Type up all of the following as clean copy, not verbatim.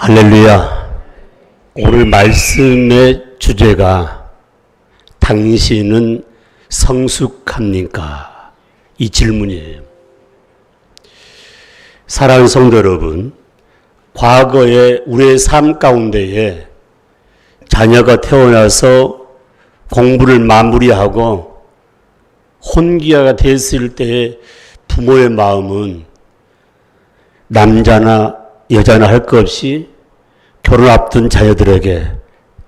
할렐루야. 오늘 말씀의 주제가 당신은 성숙합니까? 이 질문이에요. 사랑하는 성도 여러분, 과거에 우리의 삶 가운데에 자녀가 태어나서 공부를 마무리하고 혼기가 됐을 때 부모의 마음은 남자나 여자나 할 것 없이 결혼 앞둔 자녀들에게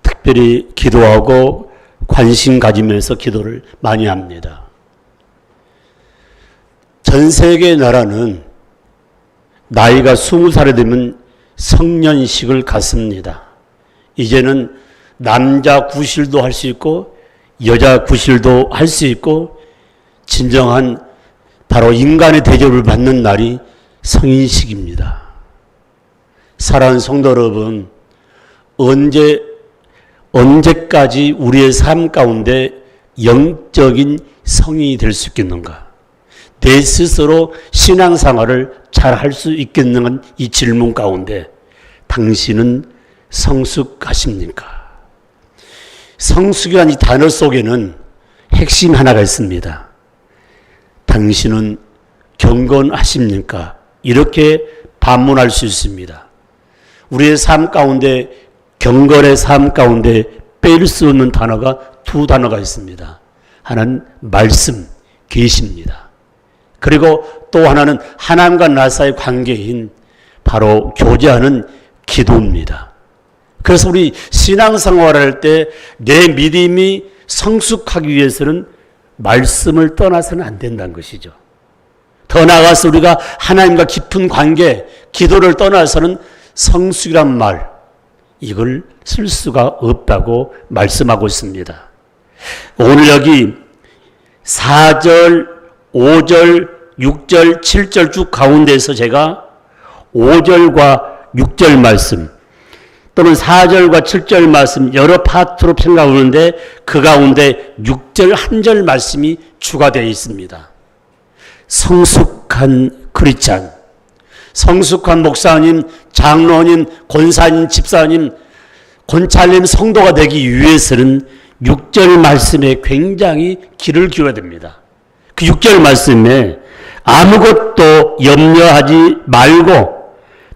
특별히 기도하고 관심 가지면서 기도를 많이 합니다. 전 세계 나라는 나이가 20살이 되면 성년식을 갖습니다. 이제는 남자 구실도 할 수 있고 여자 구실도 할 수 있고 진정한 바로 인간의 대접을 받는 날이 성인식입니다. 사랑하는 성도 여러분, 언제까지 우리의 삶 가운데 영적인 성인이 될 수 있겠는가? 내 스스로 신앙생활을 잘 할 수 있겠는가? 이 질문 가운데 당신은 성숙하십니까? 성숙이라는 이 단어 속에는 핵심 하나가 있습니다. 당신은 경건하십니까? 이렇게 반문할 수 있습니다. 우리의 삶 가운데, 경건의 삶 가운데 뺄 수 없는 단어가 두 단어가 있습니다. 하나는 말씀, 계시입니다. 그리고 또 하나는 하나님과 나 사이의 관계인 바로 교제하는 기도입니다. 그래서 우리 신앙생활할 때 내 믿음이 성숙하기 위해서는 말씀을 떠나서는 안 된다는 것이죠. 더 나아가서 우리가 하나님과 깊은 관계, 기도를 떠나서는 성숙이란 말, 이걸 쓸 수가 없다고 말씀하고 있습니다. 오늘 여기 4절, 5절, 6절, 7절 쭉 가운데에서 제가 5절과 6절 말씀 또는 4절과 7절 말씀 여러 파트로 생각하는데 그 가운데 6절 한 절 말씀이 추가되어 있습니다. 성숙한 크리스찬, 성숙한 목사님, 장로님, 권사님, 집사님, 권찰님, 성도가 되기 위해서는 6절 말씀에 굉장히 귀를 기울여야 됩니다. 그 6절 말씀에 아무것도 염려하지 말고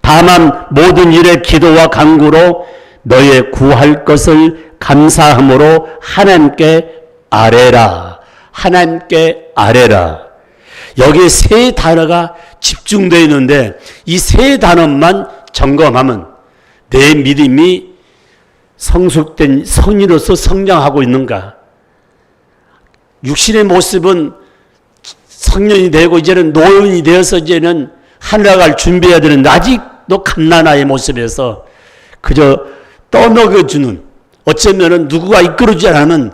다만 모든 일에 기도와 간구로 너의 구할 것을 감사함으로 하나님께 아뢰라. 하나님께 아뢰라. 여기에 세 단어가 집중되어 있는데 이 세 단어만 점검하면 내 믿음이 성숙된 성인으로서 성장하고 있는가? 육신의 모습은 성년이 되고 이제는 노인이 되어서 이제는 하늘에 갈 준비해야 되는데 아직도 갓난아이의 모습에서 그저 떠먹여주는, 어쩌면은 누구가 이끌어주지 않으면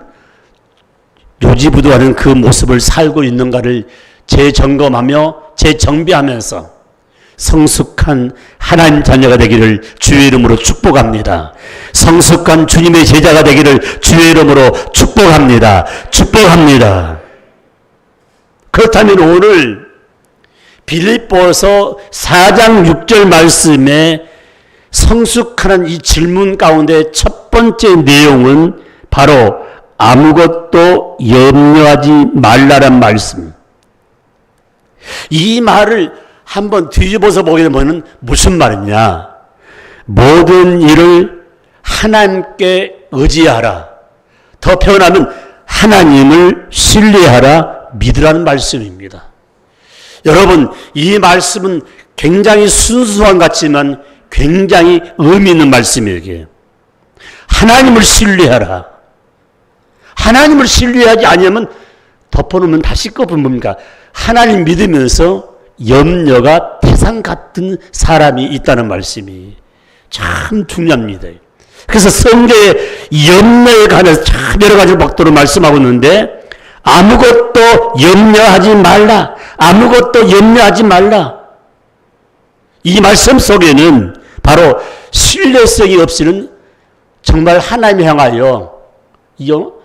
요지부도하는 그 모습을 살고 있는가를 재점검하며 재정비하면서 성숙한 하나님 자녀가 되기를 주의 이름으로 축복합니다. 성숙한 주님의 제자가 되기를 주의 이름으로 축복합니다. 축복합니다. 그렇다면 오늘 빌립보서 4장 6절 말씀에 성숙하는 이 질문 가운데 첫 번째 내용은 바로 아무것도 염려하지 말라란 말씀. 이 말을 한번 뒤집어서 보게 되면 무슨 말이냐? 모든 일을 하나님께 의지하라. 더 표현하면 하나님을 신뢰하라, 믿으라는 말씀입니다. 여러분, 이 말씀은 굉장히 순수한 것 같지만 굉장히 의미 있는 말씀이에요. 하나님을 신뢰하라. 하나님을 신뢰하지 않으면 덮어놓으면 다시 꺼보면 뭡니까? 하나님 믿으면서 염려가 태산 같은 사람이 있다는 말씀이 참 중요합니다. 그래서 성경에 염려에 관해서 참 여러 가지 각도로 말씀하고 있는데 아무것도 염려하지 말라. 아무것도 염려하지 말라. 이 말씀 속에는 바로 신뢰성이 없이는 정말 하나님을 향하여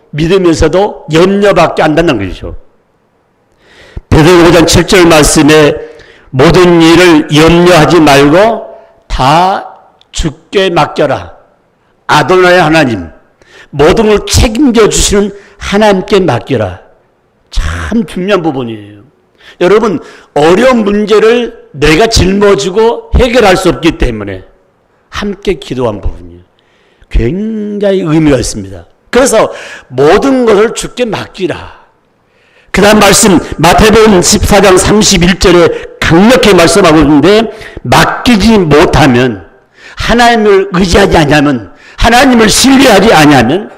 믿으면서도 염려밖에 안 된다는 것이죠. 베드로서 5장 7절 말씀에 모든 일을 염려하지 말고 다 주께 맡겨라. 아도나의 하나님, 모든 걸 책임져 주시는 하나님께 맡겨라. 참 중요한 부분이에요. 여러분, 어려운 문제를 내가 짊어지고 해결할 수 없기 때문에 함께 기도한 부분이에요. 굉장히 의미가 있습니다. 그래서 모든 것을 주께 맡기라. 그 다음 말씀 마태복음 14장 31절에 강력히 말씀하고 있는데, 맡기지 못하면, 하나님을 의지하지 않으면, 하나님을 신뢰하지 않으면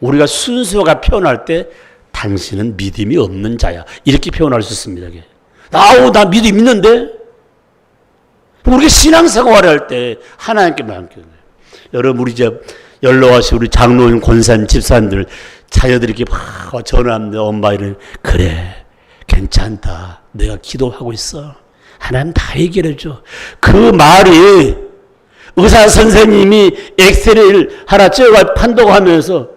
우리가 순수가 표현할 때 당신은 믿음이 없는 자야, 이렇게 표현할 수 있습니다. 나 믿음 있는데? 우리가 신앙생활을 할 때 하나님께 맡겨요. 여러분, 우리 저 연로하신 우리 장로님, 권사님, 집사님들 자녀들이 이렇게 막 전화하는데, 엄마 이런, 그래 괜찮다, 내가 기도하고 있어, 하나님 다 해결해줘. 그 말이 의사 선생님이 엑스레이를 하나 찍어가 판독하면서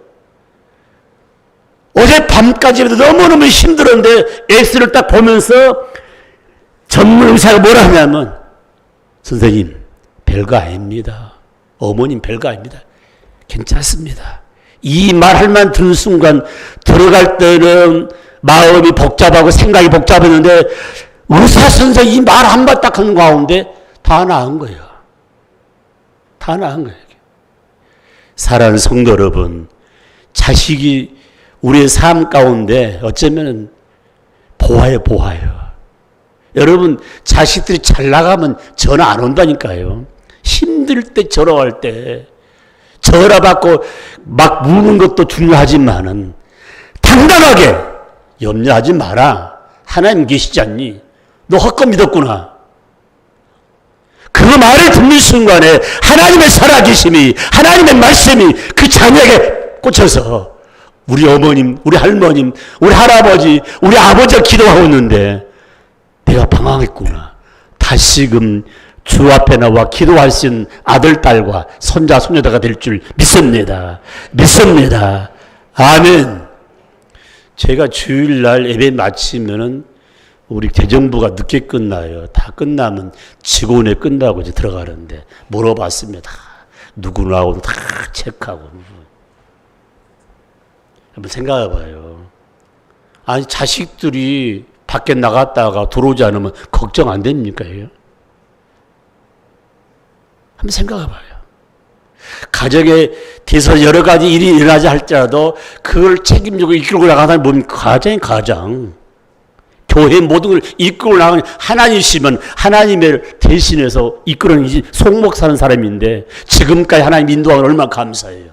어제 밤까지도 너무너무 힘들었는데 엑스레이를 딱 보면서 전문 의사가 뭐라 하냐면, 선생님 별거 아닙니다, 어머님 별거 아닙니다, 괜찮습니다. 이 말할만 듣는 순간 들어갈 때는 마음이 복잡하고 생각이 복잡했는데 의사 선생님이 말 한 번 딱 하는 가운데 다 나은 거예요. 다 나은 거예요. 사랑하는 성도 여러분, 자식이 우리의 삶 가운데 어쩌면 보아요. 여러분, 자식들이 잘 나가면 전화 안 온다니까요. 힘들 때 전화할 때 전화 받고 막 무는 것도 중요하지만은 당당하게 염려하지 마라, 하나님 계시지 않니? 너 헛것 믿었구나. 그 말을 듣는 순간에 하나님의 살아계심이, 하나님의 말씀이 그 자녀에게 꽂혀서 우리 어머님, 우리 할머님, 우리 할아버지, 우리 아버지가 기도하고 있는데 내가 방황했구나, 다시금 주 앞에 나와 기도할 수 있는 아들, 딸과 손자, 손녀가 될 줄 믿습니다. 믿습니다. 아멘. 제가 주일날 예배 마치면은 우리 대정부가 늦게 끝나요. 다 끝나면 직원에 끝나고 이제 들어가는데 물어봤습니다. 누구 나오고 다 체크하고. 한번 생각해 봐요. 아니, 자식들이 밖에 나갔다가 들어오지 않으면 걱정 안 됩니까? 한번 생각해 봐요. 가정에 대해서 여러 가지 일이 일어나지 할지라도 그걸 책임지고 이끌고 나가는 뭡니까? 가장. 교회 모든 걸 이끌고 나가는 하나님이시면 하나님을 대신해서 이끌어내는 속목 사는 사람인데 지금까지 하나님 인도하는 얼마나 감사해요.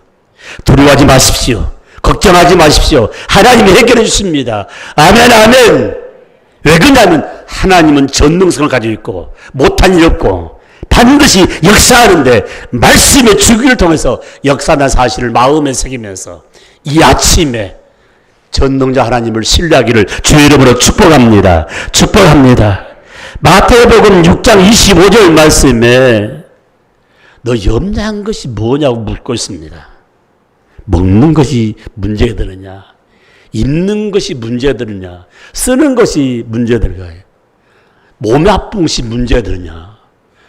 두려워하지 마십시오. 걱정하지 마십시오. 하나님이 해결해 주십니다. 아멘, 아멘. 왜 그러냐면 하나님은 전능성을 가지고 있고 못한 일 없고 반드시 역사하는데 말씀의 주기를 통해서 역사하는 사실을 마음에 새기면서 이 아침에 전능자 하나님을 신뢰하기를 주의 이름으로 축복합니다. 축복합니다. 마태복음 6장 25절 말씀에 너 염려한 것이 뭐냐고 묻고 있습니다. 먹는 것이 문제가 되느냐, 입는 것이 문제가 되느냐, 쓰는 것이 문제가 되느냐, 몸이 아픈 것이 문제가 되느냐,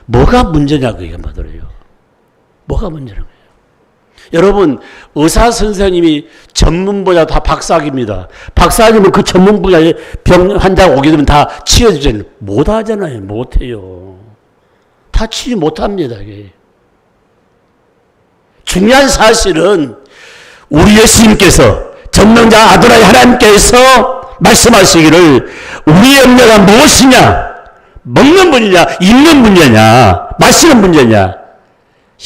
뭐가 문제냐고 이게 말이에요. 뭐가 문제냐고요. 여러분, 의사 선생님이 전문 분야 다 박사학입니다. 박사님은 그 전문 분야에 병 환자가 오게 되면 다 치료해주잖아요. 못 하잖아요. 못 해요. 다 치료 못 합니다. 이게. 중요한 사실은 우리 예수님께서 전능자 아도나이 하나님께서 말씀하시기를 우리의 염려가 무엇이냐? 먹는 문제냐, 입는 문제냐, 마시는 문제냐?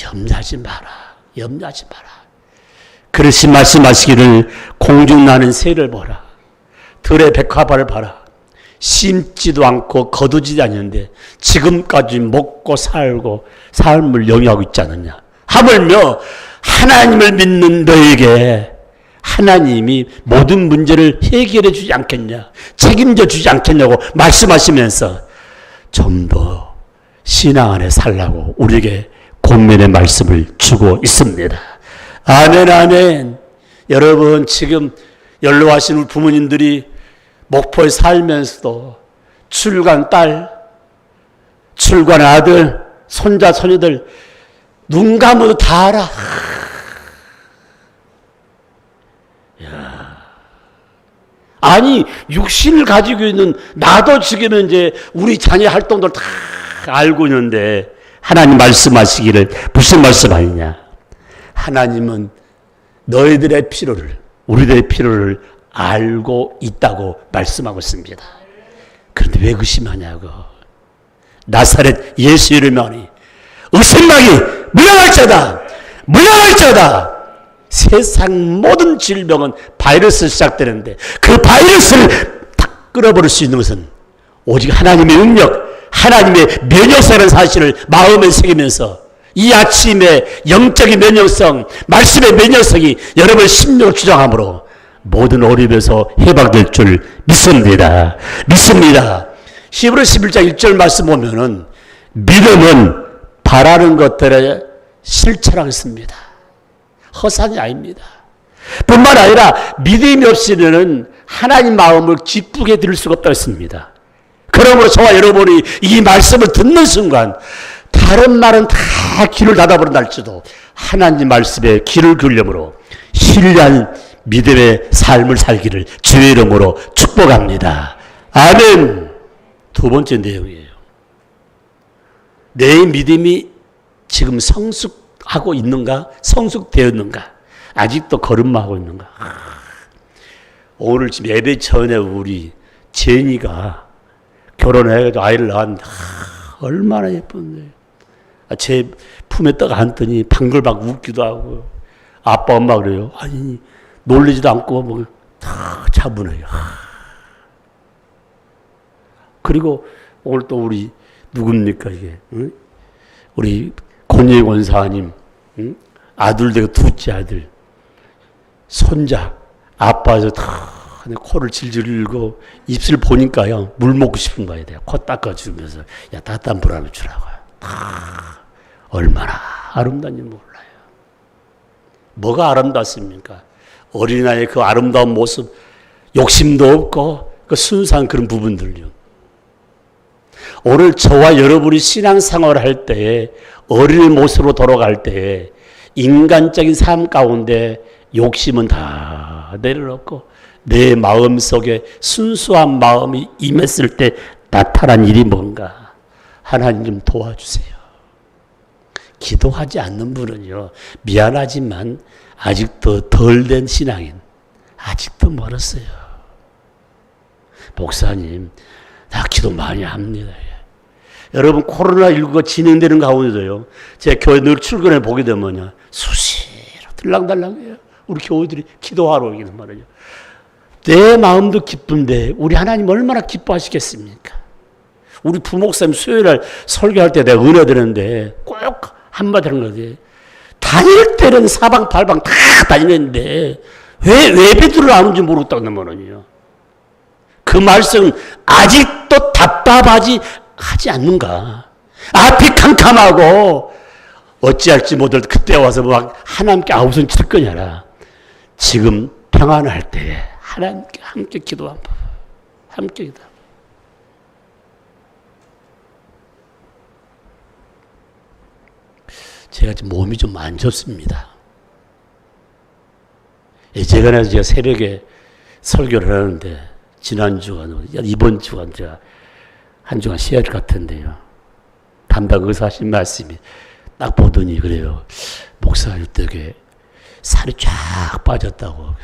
염려하지 마라. 염려하지 마라. 그러시 말씀하시기를 공중 나는 새를 보라. 들의 백화발을 봐라. 심지도 않고 거두지도 않는데 지금까지 먹고 살고 삶을 영위하고 있지 않느냐. 하물며 하나님을 믿는 너에게 하나님이 모든 문제를 해결해 주지 않겠냐, 책임져 주지 않겠냐고 말씀하시면서 좀 더 신앙 안에 살라고 우리에게 권면의 말씀을 주고 있습니다. 아멘, 아멘. 여러분, 지금 연로하신 우리 부모님들이 목포에 살면서도 출간 딸, 출간 아들, 손자, 손녀들 눈 감아도 다 알아. 아니, 육신을 가지고 있는 나도 지금 이제 우리 자녀 활동들 다 알고 있는데 하나님 말씀하시기를 무슨 말씀 아니냐. 하나님은 너희들의 필요를, 우리들의 필요를 알고 있다고 말씀하고 있습니다. 그런데 왜 의심하냐고. 나사렛 예수 이름하니 의심하기 물러갈지어다. 물러갈지어다. 세상 모든 질병은 바이러스로 시작되는데 그 바이러스를 다 끌어버릴 수 있는 것은 오직 하나님의 능력, 하나님의 면역성이라는 사실을 마음에 새기면서 이 아침에 영적인 면역성, 말씀의 면역성이 여러분의 심령을 주장함으로 모든 어려움에서 해방될 줄 믿습니다. 믿습니다. 히브리 11장 1절 말씀 보면은 믿음은 바라는 것들의 실체라고 했습니다. 허상이 아닙니다. 뿐만 아니라 믿음이 없이는 하나님 마음을 기쁘게 들을 수가 없다고 했습니다. 그러므로 저와 여러분이 이 말씀을 듣는 순간 다른 말은 다 귀를 닫아버린다 할지도 하나님 말씀에 귀를 기울여므로 신뢰한 믿음의 삶을 살기를 주의 이름으로 축복합니다. 아멘. 두 번째 내용이에요. 내 믿음이 지금 성숙하고 있는가? 성숙되었는가? 아직도 걸음마하고 있는가? 오늘 지금 예배 전에 우리 제니가 결혼해가지고 아이를 낳았는데 얼마나 예쁜데. 제 품에 딱 앉더니 방글방 웃기도 하고 아빠 엄마 그래요. 아니 놀리지도 않고 뭐 다 차분해요. 그리고 오늘 또 우리 누굽니까 이게? 응? 우리 권예 권사님 응? 아들 되고 둘째 아들 손자 아빠에서 다 코를 질질 흘리고 입술 보니까요 물 먹고 싶은 거야. 내가 코 닦아주면서 야 따뜻한 물 하나 주라고요. 다 얼마나 아름다운지 몰라요. 뭐가 아름답습니까? 어린아이의 그 아름다운 모습, 욕심도 없고 그 순수한 그런 부분들요. 오늘 저와 여러분이 신앙생활을 할 때에 어린의 모습으로 돌아갈 때에 인간적인 삶 가운데 욕심은 다 내려놓고 내 마음속에 순수한 마음이 임했을 때 나타난 일이 뭔가 하나님 좀 도와주세요. 기도하지 않는 분은요 미안하지만 아직도 덜 된 신앙인 아직도 멀었어요. 목사님 나 기도 많이 합니다. 여러분 코로나19가 진행되는 가운데도요 제 교회 늘 출근해 보게 되면요 수시로 들랑달랑해요. 우리 교우들이 기도하러 오기는 말이죠. 내 마음도 기쁜데 우리 하나님 얼마나 기뻐하시겠습니까? 우리 부목사님 수요일날 설교할 때 내가 은혜 드렸는데 꼭 한마디 하는 거지. 다닐 때는 사방팔방 다 다니는데 왜 외비들을 안 오는지 모르겠다는 말은요. 그 말씀 아직도 답답하지 하지 않는가. 앞이 캄캄하고 어찌할지 못할 그때 와서 막 하나님께 아우성 칠 거냐라. 지금 평안할 때에 하나님께 함께 기도 한번 함께 기도. 제가 지금 몸이 좀 안 좋습니다. 예전에 제가 새벽에 설교를 하는데 지난주가 이번 주가 제가 한 주간 쉬어야 될 것 같은데요. 담당 의사 하신 말씀이 딱 보더니 그래요. 목사님 되게 살이 쫙 빠졌다고.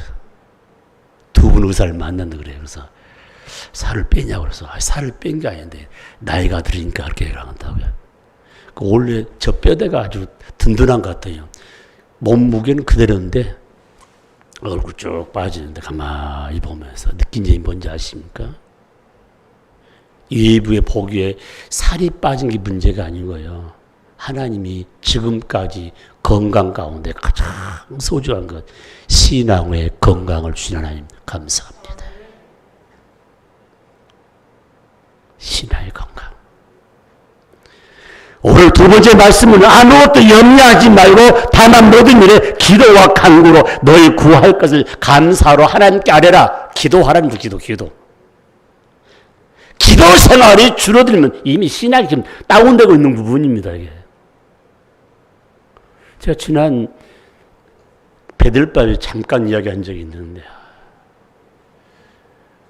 두 분 의사를 만났는데 그래요. 그래서 살을 빼냐고 그래서 살을 뺀 게 아닌데 나이가 들으니까 그렇게 한다고요. 원래 저 뼈대가 아주 든든한 것 같아요. 몸무게는 그대로인데 얼굴 쭉 빠지는데 가만히 보면서 느낀 점이 뭔지 아십니까? 외부에 보기에 살이 빠진 게 문제가 아닌 거예요. 하나님이 지금까지 건강 가운데 가장 소중한 것 신앙의 건강을 주신 하나님 감사합니다. 신앙의 건강. 오늘 두 번째 말씀은 아무것도 염려하지 말고 다만 모든 일에 기도와 간구로 너희 구할 것을 감사로 하나님께 아뢰라. 기도하라는 거 기도. 기도 생활이 줄어들면 이미 신학이 좀 다운되고 있는 부분입니다. 이게. 제가 지난 배들밤에 잠깐 이야기한 적이 있는데,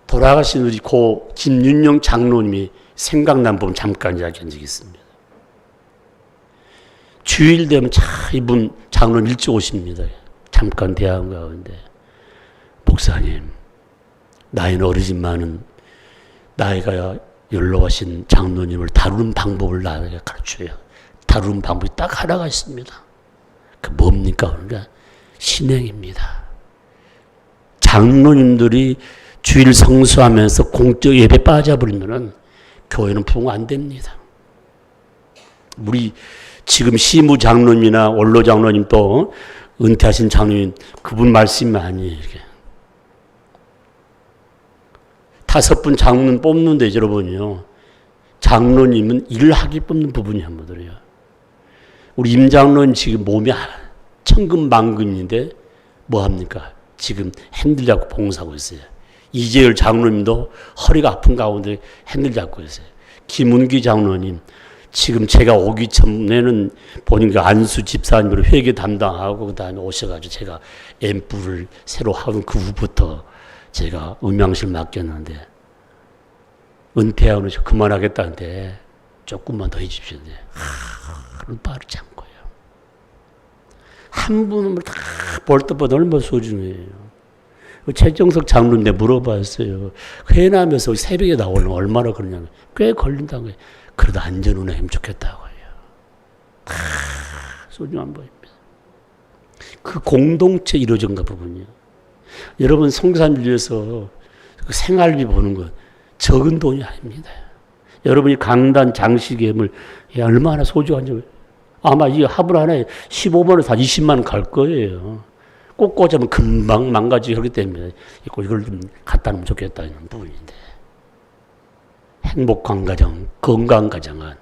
돌아가신 우리 고 김윤영 장로님이 생각난 부분 잠깐 이야기한 적이 있습니다. 주일 되면 이분 장로님 일찍 오십니다. 잠깐 대화한 가운데, 목사님, 나이는 어리지만은 나이가 연로하신 장로님을 다루는 방법을 나에게 가르쳐요. 다루는 방법이 딱 하나가 있습니다. 그 뭡니까? 그러니까 신행입니다. 장로님들이 주일 성수하면서 공적 예배 빠져버리면은 교회는 부흥 안 됩니다. 우리 지금 시무 장로님이나 원로 장로님 또 은퇴하신 장로님 그분 말씀이 아니에요. 이게. 5분 장로님 뽑는데 여러분이요. 장로님은 일을 하기 뽑는 부분이 한 분들이에요. 우리 임 장로님 지금 몸이 천근만근인데 뭐 합니까? 지금 핸들 잡고 봉사하고 있어요. 이재열 장로님도 허리가 아픈 가운데 핸들 잡고 있어요. 김은기 장로님 지금 제가 오기 전에는 보니까 안수 집사님으로 회계 담당하고 그 다음에 오셔가지고 제가 앰프를 새로 하고 그 후부터 제가 음향실 맡겼는데 은퇴하고 그만하겠다는데 조금만 더 해주십시오. 그런 빠르지 않고요. 한 분은 다 볼때보다 얼마나 소중해요. 최정석 장로님한테 물어봤어요. 회남에서 새벽에 나오는 얼마나 그러냐면 꽤 걸린다고 해요. 그래도 안전운행 하면 좋겠다고 해요. 다 소중한 법입니다. 그 공동체 이루어진가 부분이요. 여러분 성산을 위해서 그 생활비 보는 것 적은 돈이 아닙니다. 여러분이 강단 장식예물 얼마나 소중한지 아마 이 화분 하나에 15만 원, 20만 원 갈 거예요. 꼭 꽂으면 금방 망가지기 하기 때문에 이걸 좀 갖다 놓으면 좋겠다는 부분인데 행복한 가정, 건강한 가정은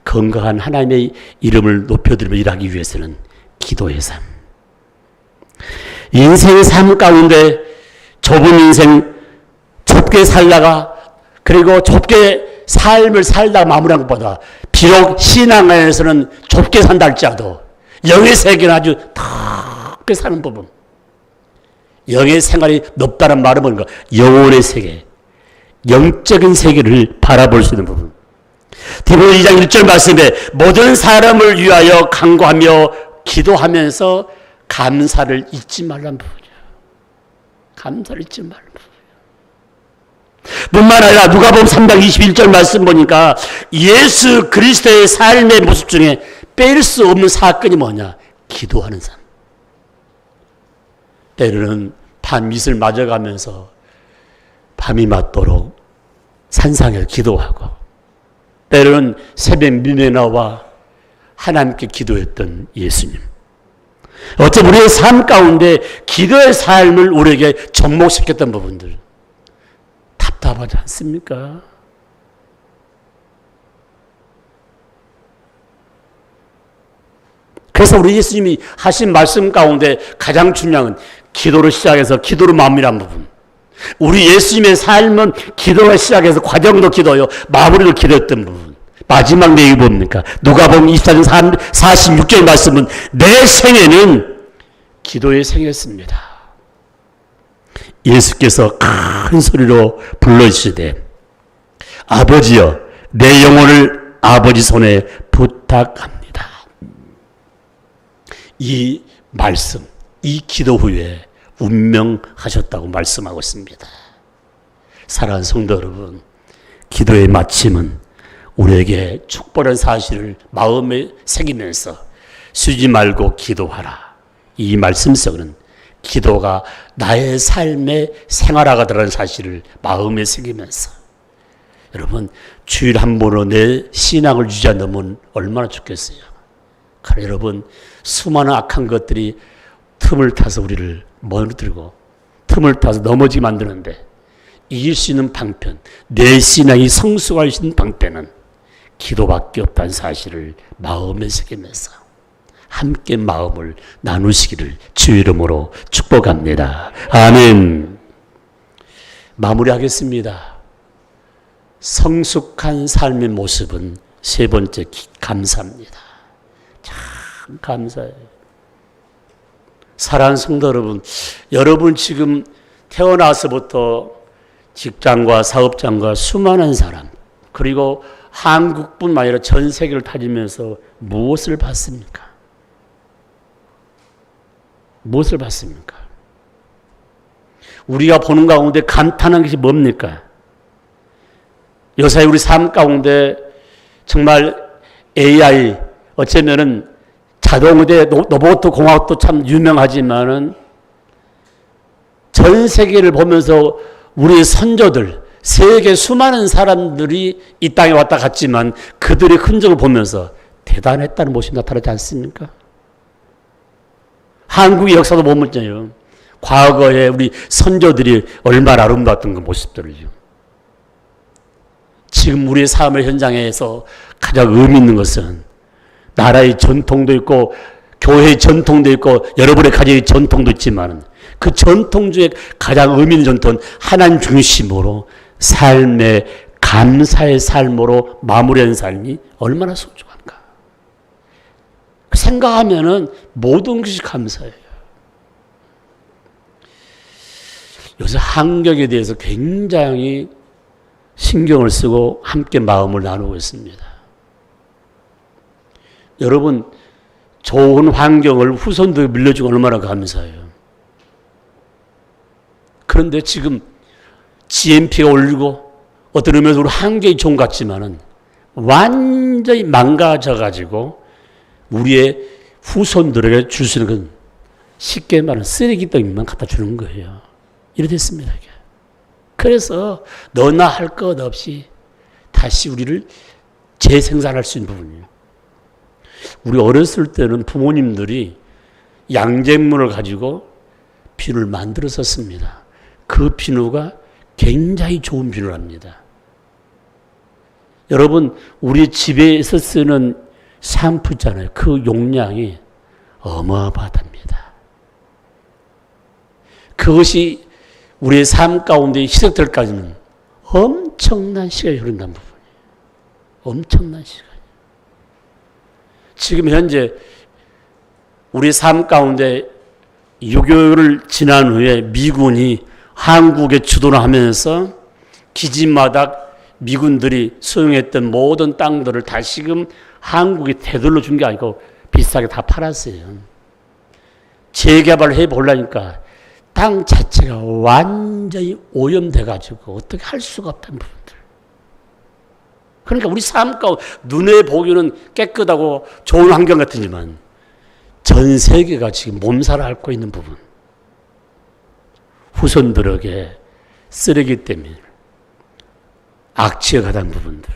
건강한 하나님의 이름을 높여드리며 일하기 위해서는 기도의 삶. 인생의 삶 가운데 좁은 인생 좁게 살다가 그리고 좁게 삶을 살다가 마무리한 것보다 비록 신앙 안에서는 좁게 산다 할지라도 영의 세계는 아주 넓게 사는 부분. 영의 생활이 높다는 말은 뭔가 영혼의 세계, 영적인 세계를 바라볼 수 있는 부분. 디모데 2장 1절 말씀에 모든 사람을 위하여 간구하며 기도하면서 감사를 잊지 말라는 부분이에요. 감사를 잊지 말라는 부분이에요. 뿐만 아니라 누가복음 3장 21절 말씀 보니까 예수 그리스도의 삶의 모습 중에 뺄 수 없는 사건이 뭐냐? 기도하는 삶. 때로는 밤밑을 맞아가면서 밤이 맞도록 산상에서 기도하고 때로는 새벽 민에 나와 하나님께 기도했던 예수님. 어쩌면 우리의 삶 가운데 기도의 삶을 우리에게 접목시켰던 부분들 답답하지 않습니까? 그래서 우리 예수님이 하신 말씀 가운데 가장 중요한 건 기도로 시작해서 기도로 마무리한 부분. 우리 예수님의 삶은 기도로 시작해서 과정도 기도요, 마무리도 기도했던 부분. 마지막 내용이 뭡니까? 누가복음 24장 46절 말씀은 내 생애는 기도의 생애였습니다. 예수께서 큰 소리로 불러주시되 아버지여 내 영혼을 아버지 손에 부탁합니다. 이 말씀, 이 기도 후에 운명하셨다고 말씀하고 있습니다. 사랑하는 성도 여러분, 기도의 마침은 우리에게 축복한 사실을 마음에 새기면서 쉬지 말고 기도하라. 이 말씀 속에는 기도가 나의 삶의 생활화가 되라는 사실을 마음에 새기면서 여러분 주일 한 번으로 내 신앙을 유지한다면 얼마나 좋겠어요. 그래 여러분 수많은 악한 것들이 틈을 타서 우리를 무너뜨리고 틈을 타서 넘어지게 만드는데 이길 수 있는 방편, 내 신앙이 성숙할 수 있는 방편은 기도밖에 없다는 사실을 마음에 새기면서 함께 마음을 나누시기를 주 이름으로 축복합니다. 아멘. 마무리하겠습니다. 성숙한 삶의 모습은 세 번째 감사합니다. 참 감사해요. 사랑하는 성도 여러분, 여러분 지금 태어나서부터 직장과 사업장과 수많은 사람, 그리고 한국뿐만 아니라 전 세계를 다니면서 무엇을 봤습니까? 무엇을 봤습니까? 우리가 보는 가운데 감탄한 것이 뭡니까? 요새 우리 삶 가운데 정말 AI, 어쩌면은 자동화돼 로봇 공학도 참 유명하지만은 전 세계를 보면서 우리 선조들, 세계 수많은 사람들이 이 땅에 왔다 갔지만 그들의 흔적을 보면서 대단했다는 모습이 나타나지 않습니까? 한국의 역사도 보면요, 과거에 우리 선조들이 얼마나 아름다웠던 그 모습들을요. 지금 우리의 삶의 현장에서 가장 의미 있는 것은 나라의 전통도 있고 교회의 전통도 있고 여러분의 가정의 전통도 있지만 그 전통 중에 가장 의미 있는 전통은 하나님 중심으로 삶의 감사의 삶으로 마무리한 삶이 얼마나 소중한가. 생각하면은 모든 것이 감사해요. 요새 환경에 대해서 굉장히 신경을 쓰고 함께 마음을 나누고 있습니다. 여러분, 좋은 환경을 후손들에 물려주고 얼마나 감사해요. 그런데 지금 GNP가 올리고 어떤 의미에서 우리 환경이 좋은 것 같지만은 완전히 망가져가지고 우리의 후손들에게 줄 수 있는 건 쉽게 말하면 쓰레기덩이만 갖다 주는 거예요. 이렇게 됐습니다. 그래서 너나 할 것 없이 다시 우리를 재생산할 수 있는 부분이에요. 우리 어렸을 때는 부모님들이 양잿물을 가지고 비누를 만들어서 씁니다. 그 비누가 굉장히 좋은 비누랍니다. 여러분, 우리 집에서 쓰는 샴푸 있잖아요. 그 용량이 어마어마하답니다. 그것이 우리의 삶 가운데 희석될까지는 엄청난 시간이 흐른다는 부분이에요. 엄청난 시간. 지금 현재 우리 삶 가운데 6.25를 지난 후에 미군이 한국에 주도를 하면서 기지마다 미군들이 소유했던 모든 땅들을 다시금 한국에 되돌려 준 게 아니고 비싸게 다 팔았어요. 재개발을 해보려니까 땅 자체가 완전히 오염돼가지고 어떻게 할 수가 없다는 부분들. 그러니까 우리 삶 가운데 눈에 보기는 깨끗하고 좋은 환경 같으지만 전 세계가 지금 몸살을 앓고 있는 부분. 후손들에게 쓰레기 때문에 악취가 가는 부분들.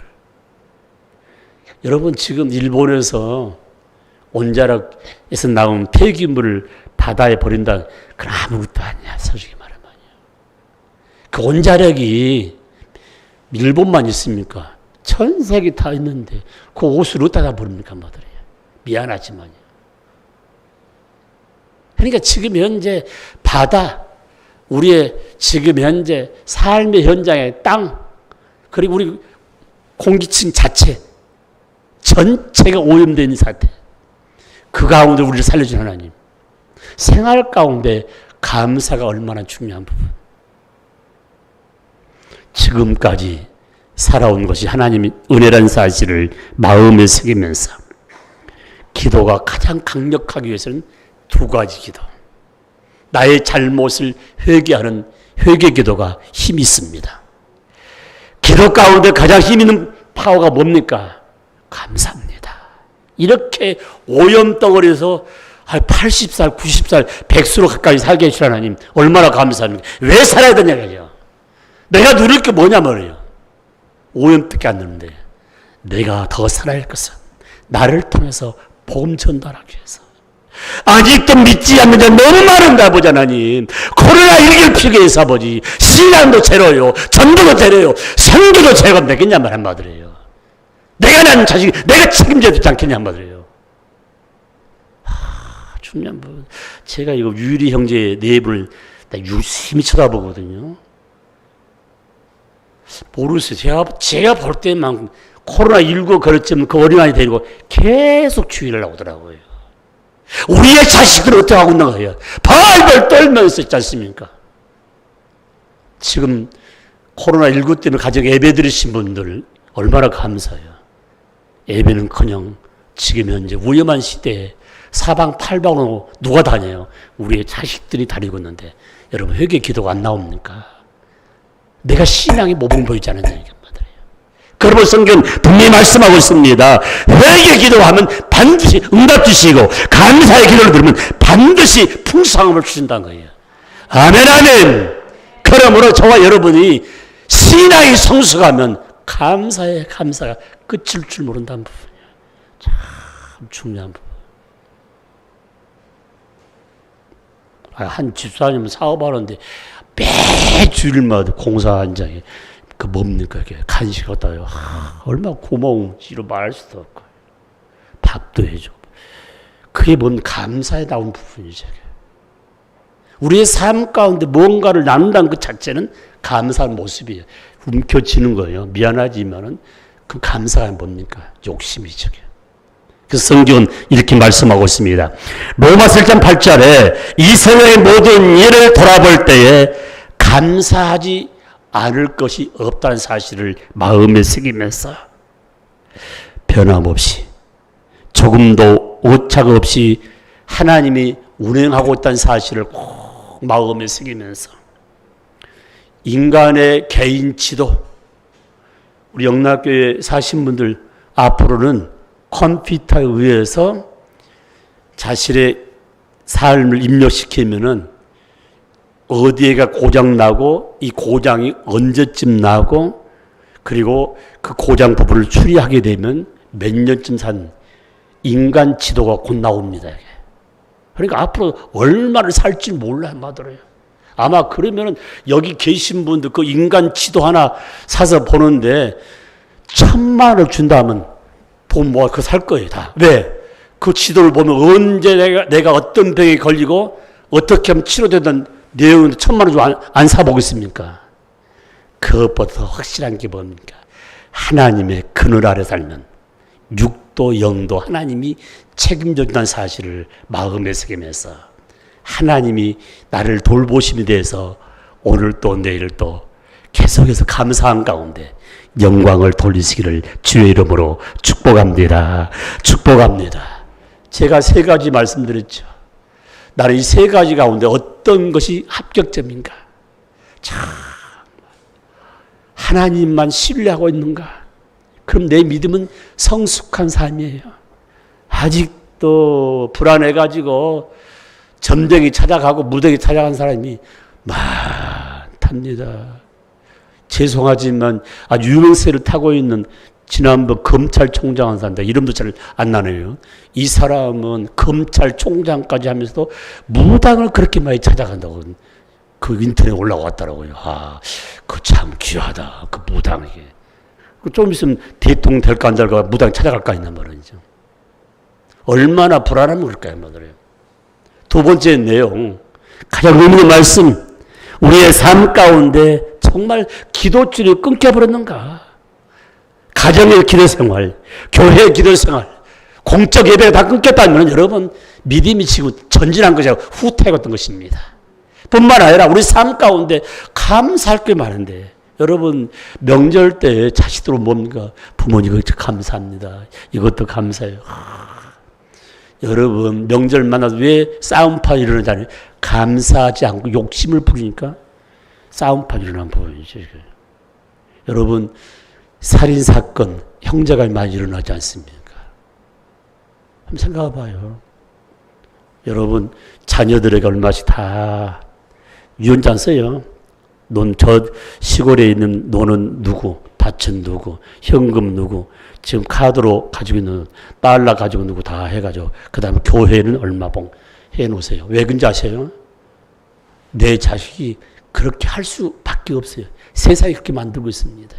여러분, 지금 일본에서 온자락에서 나온 폐기물을 바다에 버린다. 그건 아무것도 아니야. 솔직히 말하면. 그 온자락이 일본만 있습니까? 전 세계 다 있는데 그 옷을 어디다 버립니까? 뭐들이야. 미안하지만요. 그러니까 지금 현재 바다, 우리의 지금 현재 삶의 현장의 땅, 그리고 우리 공기층 자체 전체가 오염되어 있는 상태. 그 가운데 우리를 살려준 하나님. 생활 가운데 감사가 얼마나 중요한 부분. 지금까지 살아온 것이 하나님의 은혜라는 사실을 마음에 새기면서 기도가 가장 강력하기 위해서는 두 가지 기도. 나의 잘못을 회개하는 회개 기도가 힘이 있습니다. 기도 가운데 가장 힘 있는 파워가 뭡니까? 감사합니다. 이렇게 오염덩어리에서 80살, 90살, 100수로 가까이 살게 해주신 하나님 얼마나 감사합니까? 왜 살아야 되냐고요. 내가 누릴 게 뭐냐 말이에요. 오염밖에 안 되는데 내가 더 살아야 할 것은 나를 통해서 복음 전달하기 위해서. 아직도 믿지 않는 자 너무 많은가 보자 하나님. 코로나 일기를 피게 해서 아버지 신앙도 제로요, 전도도 제로요, 선교도 제로가 되겠냐 말 한마디예요. 내가 난 자식 내가 책임져야 되지 않겠냐 한마디예요. 중요한 부분. 제가 이거 유리 형제 네 분을 유심히 쳐다보거든요. 모르겠어요. 제가 볼 때만 코로나19 걸렸지만 그 어린아이 데리고 계속 주의를 하더라고요. 우리의 자식들은 어떻게 하고 있는 거예요? 발발 떨면서 있지 않습니까? 지금 코로나19 때문에 가정 예배 드리신 분들 얼마나 감사해요. 예배는커녕 지금 현재 위험한 시대에 사방팔방으로 누가 다녀요? 우리의 자식들이 다니고 있는데 여러분 회개 기도가 안 나옵니까? 내가 신앙이 모범 보이지 않느냐. 그러므로 성경 분명히 말씀하고 있습니다. 회개 기도하면 반드시 응답 주시고 감사의 기도를 들으면 반드시 풍성함을 주신다는 거예요. 아멘 아멘. 그러므로 저와 여러분이 신앙이 성숙하면 감사의 감사가 끝일 줄 모른다는 부분이에요. 참 중요한 부분. 한 집사님 사업하는데 매 주일마다 공사 현장에 그 뭡니까 이게 간식 갖다 요. 얼마나 고마운지로 말할 수도 없고 밥도 해줘. 그게 뭔 감사에 나온 부분이죠. 우리의 삶 가운데 뭔가를 나눈다는 그 자체는 감사한 모습이에요. 움켜쥐는 거예요. 미안하지만은 그 감사가 뭡니까? 욕심이죠. 그래서 성경은 이렇게 말씀하고 있습니다. 로마서 1장 8절에 이 세상의 모든 일을 돌아볼 때에 감사하지 않을 것이 없다는 사실을 마음에 새기면서 변함없이 조금도 오차가 없이 하나님이 운행하고 있다는 사실을 꼭 마음에 새기면서 인간의 개인 지도, 우리 영락교회 사신 분들 앞으로는 컴퓨터에 의해서 자신의 삶을 입력시키면은 어디에가 고장나고 이 고장이 언제쯤 나고 그리고 그 고장 부분을 추리하게 되면 몇 년쯤 산 인간 지도가 곧 나옵니다. 그러니까 앞으로 얼마를 살지 몰라 말더래요. 아마 그러면은 여기 계신 분들 그 인간 지도 하나 사서 보는데 1,000만 원을 준다면 보면 뭐 그거 살 거예요 다. 왜? 그 지도를 보면 언제 내가 어떤 병에 걸리고 어떻게 하면 치료되던 내용은 1,000만 원 주고 안 사보겠습니까? 그것보다 더 확실한 게 뭡니까? 하나님의 그늘 아래 살면 육도 영도 하나님이 책임져준다는 사실을 마음에 새기면서 하나님이 나를 돌보심에 대해서 오늘 또 내일 또 계속해서 감사한 가운데 영광을 돌리시기를 주의 이름으로 축복합니다. 축복합니다. 제가 3가지 말씀드렸죠. 나는 이 3가지 가운데 어떤 것이 합격점인가? 참 하나님만 신뢰하고 있는가? 그럼 내 믿음은 성숙한 삶이에요. 아직도 불안해가지고 점쟁이 찾아가고 무덤이 찾아간 사람이 많답니다. 죄송하지만 아주 유명세를 타고 있는 지난번 검찰총장 한 사람인데 이름도 잘 안 나네요. 이 사람은 검찰총장까지 하면서도 무당을 그렇게 많이 찾아간다고 그 인터넷에 올라왔더라고요. 아, 그 참 귀하다. 그 무당이. 좀 있으면 대통령 될까 안 될까 무당 찾아갈까 있단 말이죠. 얼마나 불안하면 그럴까요, 말이에요. 2번째 내용, 가장 의미 있는 말씀. 우리의 삶 가운데 정말 기도줄이 끊겨버렸는가? 가정의 기도 생활, 교회 기도 생활, 공적 예배가 다 끊겼다면 여러분 믿음이 지금 전진한 것이 아니고 후퇴했던 것입니다. 뿐만 아니라 우리 삶 가운데 감사할 게 많은데 여러분 명절 때 자식들은 뭡니까? 부모님 이거 감사합니다. 이것도 감사해요. 여러분 명절 만나서 왜 싸움판 일어나잖아요. 감사하지 않고 욕심을 부리니까 싸움판 일어나는 부분이죠. 여러분 살인사건 형제가 많이 일어나지 않습니까? 한번 생각해 봐요. 여러분 자녀들에게 얼마씩 다 유언자 안 써요. 저 시골에 있는 노는 누구, 밭은 누구, 현금 누구, 지금 카드로 가지고 있는 달러 가지고 누구 다 해가지고 그 다음에 교회는 얼마 봉 해놓으세요. 왜 그런지 아세요? 내 자식이 그렇게 할 수밖에 없어요. 세상이 그렇게 만들고 있습니다.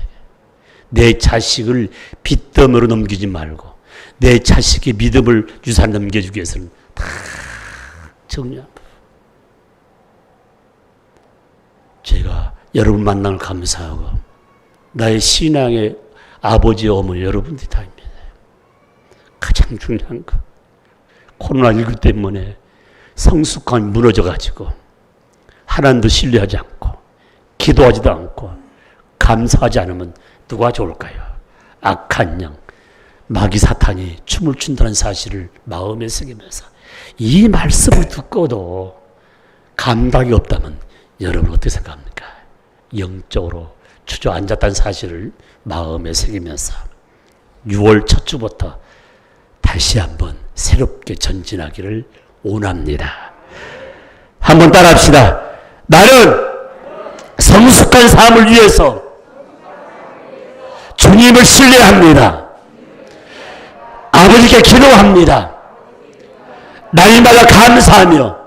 내 자식을 빚더미로 넘기지 말고 내 자식의 믿음을 유산 넘겨주기 위해서는 다 정리합니다. 제가 여러분 만나는 걸 감사하고 나의 신앙의 아버지 어머니 여러분들이 다입니다. 가장 중요한 거 코로나19 때문에 성숙함이 무너져가지고 하나님도 신뢰하지 않고 기도하지도 않고 감사하지 않으면 누가 좋을까요? 악한 영, 마귀 사탄이 춤을 춘다는 사실을 마음에 새기면서 이 말씀을 듣고도 감각이 없다면 여러분 어떻게 생각합니까? 영적으로 주저앉았다는 사실을 마음에 새기면서 6월 첫 주부터 다시 한번 새롭게 전진하기를 원합니다. 한번 따라합시다. 나는 성숙한 삶을 위해서 주님을 신뢰합니다. 아버지께 기도합니다. 날마다 감사하며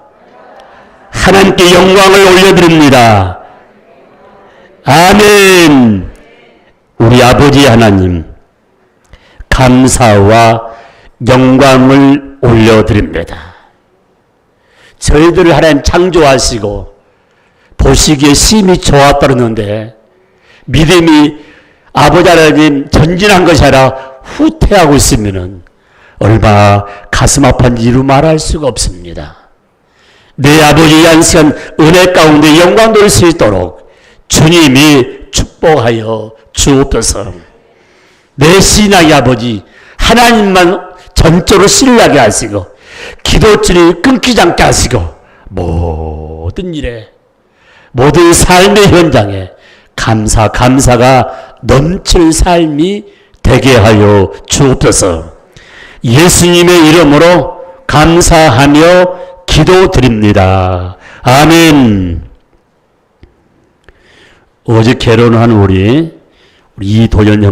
하나님께 영광을 올려드립니다. 아멘. 우리 아버지 하나님, 감사와 영광을 올려드립니다. 저희들을 하나님 창조하시고 보시기에 심히 좋았다는데 믿음이 아버지 하나님 전진한 것이 아니라 후퇴하고 있으면 얼마나 가슴 아픈지 이루 말할 수가 없습니다. 내 아버지 한 시간 은혜 가운데 영광 돌릴 수 있도록 주님이 축복하여 주옵소서. 내 신앙의 아버지 하나님만 전적으로 신뢰하게 하시고 기도줄이 끊기지 않게 하시고 모든 일에 모든 삶의 현장에 감사가 넘칠 삶이 되게 하여 주옵소서. 예수님의 이름으로 감사하며 기도드립니다. 아멘. 어제 결혼한 우리 이도현 형제